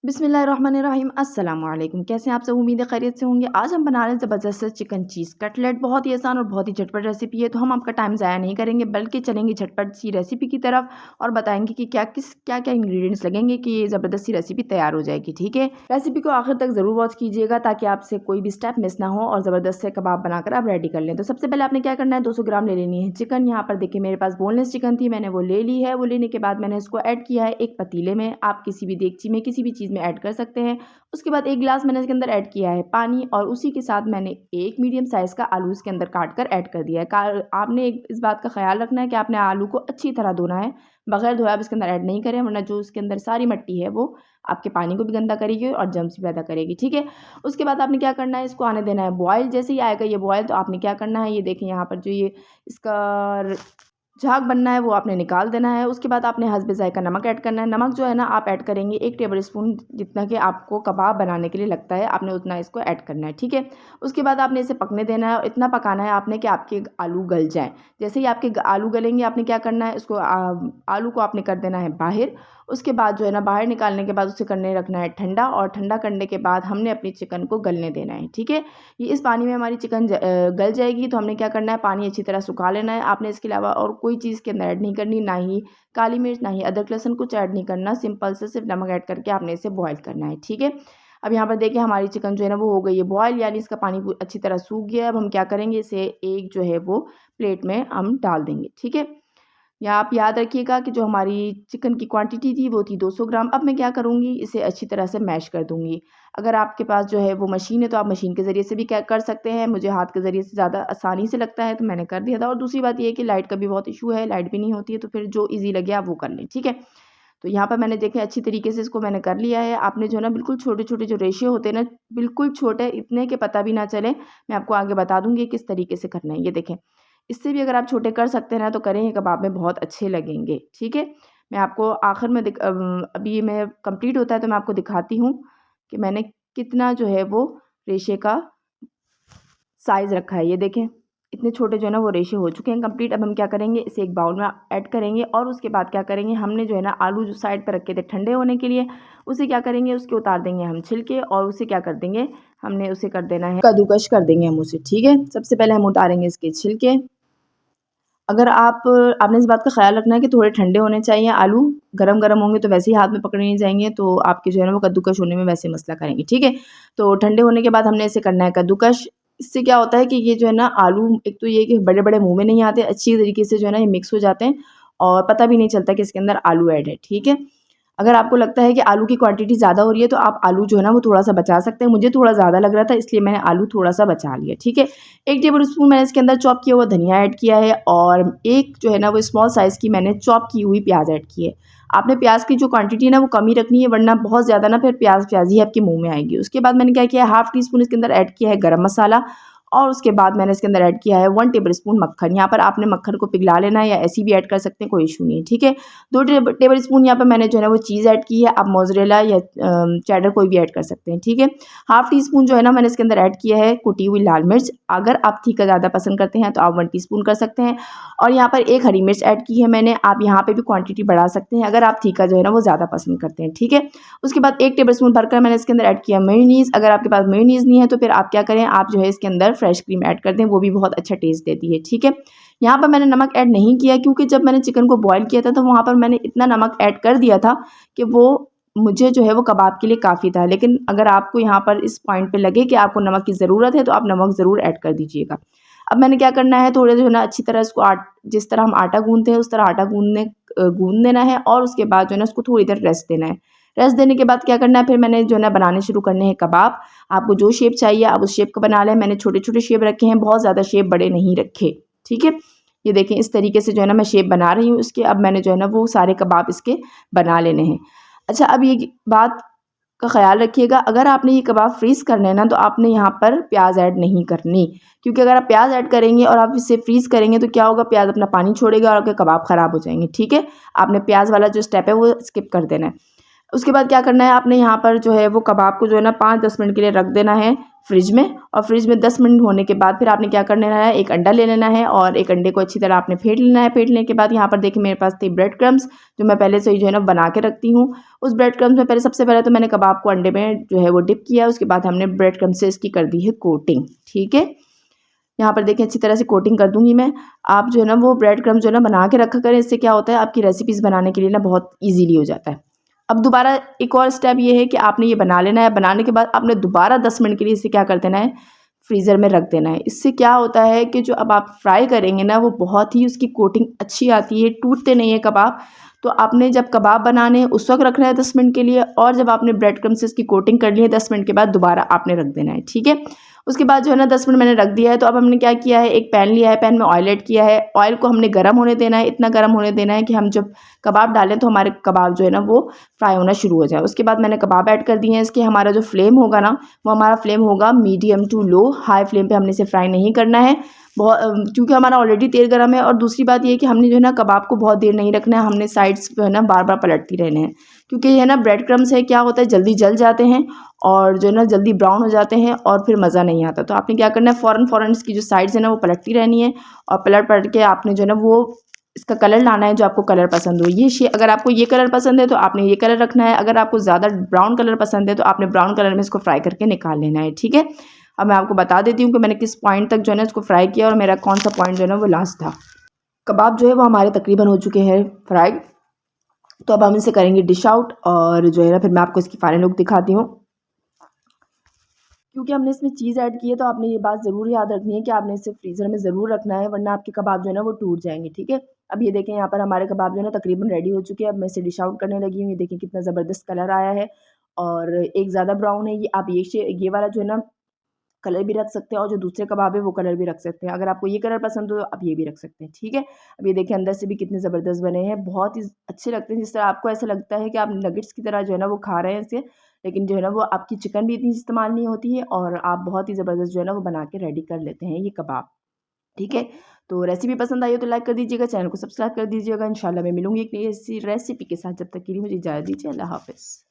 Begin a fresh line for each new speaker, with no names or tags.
बिस्मिल्लाहिर्रहमानिर्रहीम अस्सलाम वालेकुम। कैसे हैं आप सब? उम्मीद है खैरियत से होंगे। आज हम बना रहे हैं ज़बरदस्त चिकन चीज़ कटलेट। बहुत ही आसान और बहुत ही झटपट रेसिपी है, तो हम आपका टाइम ज़ाया नहीं करेंगे बल्कि चलेंगे झटपट सी रेसिपी की तरफ और बताएंगे कि क्या क्या इंग्रेडिएंट्स लगेंगे कि ये ज़बरदस्त सी रेसिपी तैयार हो जाएगी। ठीक है, रेसिपी को आखिर तक ज़रूर वॉच कीजिएगा ताकि आपसे कोई भी स्टेप मिस ना हो और ज़बरदस्त से कबाब बनाकर आप रेडी कर लें। तो सबसे पहले आपने क्या करना है, 200 ग्राम ले लेनी है चिकन। यहाँ पर देखिए मेरे पास बोनलेस चिकन थी, मैंने वो ले ली है। वो लेने के बाद मैंने इसको ऐड किया है एक पतीले में। आप किसी भी देगची में किसी भी चीज़ में ऐड कर सकते हैं। उसके बाद 1 गिलास मैंने इसके अंदर ऐड किया है पानी और उसी के साथ मैंने एक मीडियम साइज़ का आलू इसके अंदर काट कर ऐड कर दिया है। आपने इस बात का ख्याल रखना है कि आपने आलू को अच्छी तरह धोना है, बगैर धोए आप इसके अंदर ऐड नहीं करें, वरना जो इसके अंदर सारी मिट्टी है वो आपके पानी को भी गंदा करेगी और जर्म्स भी पैदा करेगी। ठीक है, उसके बाद आपने क्या करना है, इसको आने देना है बॉयल। जैसे ही आएगा ये बॉयल तो आपने क्या करना है, ये देखें यहाँ पर जो ये इसका झाग बनना है वो आपने निकाल देना है। उसके बाद आपने हस्बे ज़ायक़ा नमक ऐड करना है। नमक जो है ना आप ऐड करेंगे 1 टेबल स्पून, जितना कि आपको कबाब बनाने के लिए लगता है आपने उतना इसको ऐड करना है। ठीक है, उसके बाद आपने इसे पकने देना है और इतना पकाना है आपने कि आपके आलू गल जाएँ। जैसे ही आपके आलू गलेंगे आपने क्या करना है, इसको आलू को आपने कर देना है बाहर। उसके बाद जो है ना बाहर निकालने के बाद उसे करने रखना है ठंडा, और ठंडा करने के बाद हमने अपनी चिकन को गलने देना है। ठीक है, ये इस पानी में हमारी चिकन गल जाएगी तो हमने क्या करना है, पानी अच्छी तरह सुखा लेना है। आपने इसके अलावा और कोई चीज़ के अंदर ऐड नहीं करनी, ना ही काली मिर्च, ना ही अदरक लहसुन कुछ ऐड नहीं करना। सिंपल से सिर्फ नमक ऐड करके आपने इसे बॉयल करना है। ठीक है, अब यहाँ पर देखिए हमारी चिकन जो है ना वो हो गई है बॉयल, यानी इसका पानी अच्छी तरह सूख गया है। अब हम क्या करेंगे, इसे एक जो है वो प्लेट में हम डाल देंगे। ठीक है, या आप याद रखिएगा कि जो हमारी चिकन की क्वांटिटी थी वो थी 200 ग्राम। अब मैं क्या करूँगी, इसे अच्छी तरह से मैश कर दूँगी। अगर आपके पास जो है वो मशीन है तो आप मशीन के ज़रिए से भी क्या कर सकते हैं। मुझे हाथ के ज़रिए से ज़्यादा आसानी से लगता है तो मैंने कर दिया था। और दूसरी बात ये है कि लाइट का भी बहुत इशू है, लाइट भी नहीं होती है, तो फिर जो ईज़ी लगे आप वो कर लें। ठीक है, तो यहाँ पर मैंने देखें अच्छी तरीके से इसको मैंने कर लिया है। आपने जो है ना बिल्कुल छोटे-छोटे जो रेशियो होते हैं ना, बिल्कुल छोटे, इतने के पता भी ना चले। मैं आपको आगे बता दूँगी किस तरीके से करना है। ये देखें, इससे भी अगर आप छोटे कर सकते हैं ना तो करें, ये कबाब में बहुत अच्छे लगेंगे। ठीक है, मैं आपको आखिर में अभी मैं कंप्लीट होता है तो मैं आपको दिखाती हूँ कि मैंने कितना जो है वो रेशे का साइज़ रखा है। ये देखें, इतने छोटे जो है ना वो रेशे हो चुके हैं कंप्लीट। अब हम क्या करेंगे, इसे एक बाउल में ऐड करेंगे और उसके बाद क्या करेंगे, हमने जो है ना आलू जो साइड पर रखे थे ठंडे होने के लिए, उसे क्या करेंगे, उसके उतार देंगे हम छिलके और उसे क्या कर देंगे, हमने उसे कर देना है कद्दूकश कर देंगे हम उसे। ठीक है, सबसे पहले हम उतारेंगे इसके छिलके। अगर आपने इस बात का ख़्याल रखना है कि थोड़े ठंडे होने चाहिए आलू, गरम-गरम होंगे तो वैसे ही हाथ में पकड़े नहीं जाएँगे, तो आपके जो है ना वो कद्दूकश होने में वैसे मसला करेंगे। ठीक है, तो ठंडे होने के बाद हमने इसे करना है कद्दूकश। इससे क्या होता है कि ये जो है ना आलू, एक तो ये कि बड़े-बड़े मुँह में नहीं आते, अच्छी तरीके से जो है ना ये मिक्स हो जाते हैं और पता भी नहीं चलता कि इसके अंदर आलू ऐड है। ठीक है, अगर आपको लगता है कि आलू की क्वांटिटी ज़्यादा हो रही है तो आप आलू जो है ना वो थोड़ा-सा बचा सकते हैं। मुझे थोड़ा ज़्यादा लग रहा था इसलिए मैंने आलू थोड़ा-सा बचा लिया। ठीक है, 1 टेबल स्पून मैंने इसके अंदर चॉप किया हुआ धनिया ऐड किया है और एक जो है ना वो स्मॉल साइज़ की मैंने चॉप की हुई प्याज़ ऐड की है। आपने प्याज़ की जो क्वांटिटी है ना वो कम ही रखनी है, वरना बहुत ज़्यादा ना फिर प्याज़ ही आपके मुँह में आएगी। उसके बाद मैंने क्या किया है, हाफ़ टी स्पून इसके अंदर ऐड किया है गरम मसाला और उसके बाद मैंने इसके अंदर ऐड किया है 1 टेबल स्पून मक्खन। यहाँ पर आपने मक्खन को पिघला लेना है या ऐसे भी ऐड कर सकते हैं, कोई इश्यू नहीं है। ठीक है, 2 टेबल स्पून यहाँ पे मैंने जो है ना वो चीज़ ऐड की है। आप मोज़रेला या चेडर कोई भी ऐड कर सकते हैं। ठीक है, हाफ़ टी स्पून जो है ना मैंने इसके अंदर ऐड किया है कुटी हुई लाल मिर्च। अगर आप तीखा ज़्यादा पसंद करते हैं तो आप 1 टीस्पून कर सकते हैं। और यहाँ पर 1 हरी मिर्च ऐड की है मैंने। आप यहाँ पे भी क्वांटिटी बढ़ा सकते हैं अगर आप तीखा जो है ना वो ज़्यादा पसंद करते हैं। ठीक है, उसके बाद 1 टेबल स्पून भरकर मैंने इसके अंदर ऐड किया मेयोनीज़। अगर आपके पास मेयोनीज़ नहीं है तो फिर आप क्या करें, आप जो है इसके अंदर फ्रेश क्रीम ऐड कर दें, वो भी बहुत अच्छा टेस्ट देती है। ठीक है, यहाँ पर मैंने नमक ऐड नहीं किया क्योंकि जब मैंने चिकन को बॉयल किया था तो वहाँ पर मैंने इतना नमक ऐड कर दिया था कि वो मुझे जो है वो कबाब के लिए काफ़ी था। लेकिन अगर आपको यहाँ पर इस पॉइंट पे लगे कि आपको नमक की ज़रूरत है तो आप नमक ज़रूर ऐड कर दीजिएगा। अब मैंने क्या करना है, थोड़े जो है ना अच्छी तरह इसको जिस तरह हम आटा गूँथते हैं उस तरह आटा गूँथ देना है और उसके बाद जो है ना उसको थोड़ी देर रेस्ट देना है। रेस्ट देने के बाद क्या करना है, फिर मैंने जो है ना बनाने शुरू करने हैं कबाब। आपको जो शेप चाहिए आप उस शेप का बना लें। मैंने छोटे-छोटे शेप रखे हैं, बहुत ज़्यादा शेप बड़े नहीं रखे। ठीक है, ये देखें इस तरीके से जो है ना मैं शेप बना रही हूँ इसके। अब मैंने जो है ना वो सारे कबाब इसके बना लेने हैं। अच्छा, अब ये बात का ख़्याल रखिएगा, अगर आपने ये कबाब फ्रीज़ करने हैं ना तो आपने यहाँ पर प्याज़ ऐड नहीं करनी, क्योंकि अगर आप प्याज़ ऐड करेंगे और आप इसे फ्रीज़ करेंगे तो क्या होगा, प्याज़ अपना पानी छोड़ेगा और आपके कबाब ख़राब हो जाएंगे। ठीक है, आपने प्याज़ वाला जो स्टेप है वो स्किप कर देना है। उसके बाद क्या करना है, आपने यहाँ पर जो है वो कबाब को जो है ना 5-10 मिनट के लिए रख देना है फ्रिज में। और फ्रिज में 10 मिनट होने के बाद फिर आपने क्या करना है, एक अंडा ले लेना है और एक अंडे को अच्छी तरह आपने फेंट लेना है। फेंटने के बाद यहाँ पर देखिए मेरे पास थी ब्रेड क्रम्स, जो मैं पहले से ही जो है ना बना के रखती हूँ। उस ब्रेड क्रम्स में सबसे पहले तो मैंने कबाब को अंडे में जो है वो डिप किया, उसके बाद हमने ब्रेड क्रम्स से इसकी कर दी है कोटिंग। ठीक है, यहाँ पर देखें अच्छी तरह से कोटिंग कर दूंगी मैं। आप जो है ना वो ब्रेड क्रम्स जो है ना बना के रखा करें, इससे क्या होता है आपकी रेसिपीज़ बनाने के लिए ना बहुत ईजीली हो जाता है। अब दोबारा एक और स्टेप ये है कि आपने ये बना लेना है। बनाने के बाद आपने दोबारा 10 मिनट के लिए इसे क्या कर देना है, फ्रीज़र में रख देना है। इससे क्या होता है कि जो अब आप फ्राई करेंगे ना वो बहुत ही उसकी कोटिंग अच्छी आती है, टूटते नहीं है कबाब। तो आपने जब कबाब बनाने हैं उस वक्त रखना है 10 मिनट के लिए, और जब आपने ब्रेड क्रम्स से इसकी कोटिंग कर ली है 10 मिनट के बाद दोबारा आपने रख देना है। ठीक है, उसके बाद जो है ना 10 मिनट मैंने रख दिया है। तो अब हमने क्या किया है, एक पैन लिया है, पैन में ऑयल ऐड किया है। ऑयल को हमने गर्म होने देना है, इतना गर्म होने देना है कि हम जब कबाब डालें तो हमारे कबाब जो है ना वो फ्राई होना शुरू हो जाए। उसके बाद मैंने कबाब ऐड कर दिए हैं। इसके हमारा जो फ्लेम होगा ना वो हमारा फ्लेम होगा medium to low, high flame पे हमने इसे फ्राई नहीं करना है बहुत, क्योंकि हमारा ऑलरेडी तेल गर्म है। और दूसरी बात ये है कि हमने जो है ना कबाब को बहुत देर नहीं रखना है, हमने साइड्स जो है ना बार बार पलटती रहना है, क्योंकि ये है ना ब्रेड क्रम्स है, क्या होता है जल्दी जल जाते हैं और जो है ना जल्दी ब्राउन हो जाते हैं और फिर मज़ा नहीं आता। तो आपने क्या करना है, फ़ौरन इसकी जो साइड्स है ना वो पलटती रहनी है और पलट पलट के आपने जो है ना वो इसका कलर लाना है जो आपको कलर पसंद हो। अगर आपको ये कलर पसंद है तो आपने ये कलर रखना है, अगर आपको ज़्यादा ब्राउन कलर पसंद है तो आपने ब्राउन कलर में इसको फ्राई करके निकाल लेना है। ठीक है, अब मैं आपको बता देती हूँ कि मैंने किस पॉइंट तक जो है ना इसको फ्राई किया और मेरा कौन सा पॉइंट जो है ना वो लास्ट था। कबाब जो है वो हमारे तकरीबन हो चुके हैं फ्राई। तो अब हम इसे करेंगे डिश आउट और जो है ना फिर मैं आपको इसकी फाइनल लुक दिखाती हूँ। क्योंकि हमने इसमें चीज़ ऐड की है तो आपने ये बात ज़रूर याद रखनी है कि आपने इसे फ्रीज़र में ज़रूर रखना है, वरना आपके कबाब जो है ना वो टूट जाएंगे। ठीक है, अब ये देखें यहाँ पर हमारे कबाब जो है ना तकरीबन रेडी हो चुके हैं। अब मैं इसे डिश आउट करने लगी हूँ। ये देखें कितना ज़बरदस्त कलर आया है और एक ज़्यादा ब्राउन है। ये आप ये वाला जो है ना कलर भी रख सकते हैं और जो दूसरे कबाब है वो कलर भी रख सकते हैं। अगर आपको ये कलर पसंद हो तो आप ये भी रख सकते हैं। ठीक है, अब ये देखिए अंदर से भी कितने ज़बरदस्त बने हैं, बहुत ही अच्छे लगते हैं। जिस तरह आपको ऐसा लगता है कि आप नगेट्स की तरह जो है ना वो खा रहे हैं इसे, लेकिन जो है ना वो आपकी चिकन भी इतनी इस्तेमाल नहीं होती है और आप बहुत ही ज़बरदस्त जो है ना वो बना के रेडी कर लेते हैं ये कबाब। ठीक है, तो रेसिपी पसंद आई हो तो लाइक कर दीजिएगा, चैनल को सब्सक्राइब कर दीजिएगा। इंशाल्लाह मैं मिलूंगी एक नई ऐसी रेसिपी के साथ। जब तक के लिए मुझे इजाज़त दीजिए, अल्लाह हाफ़िज़।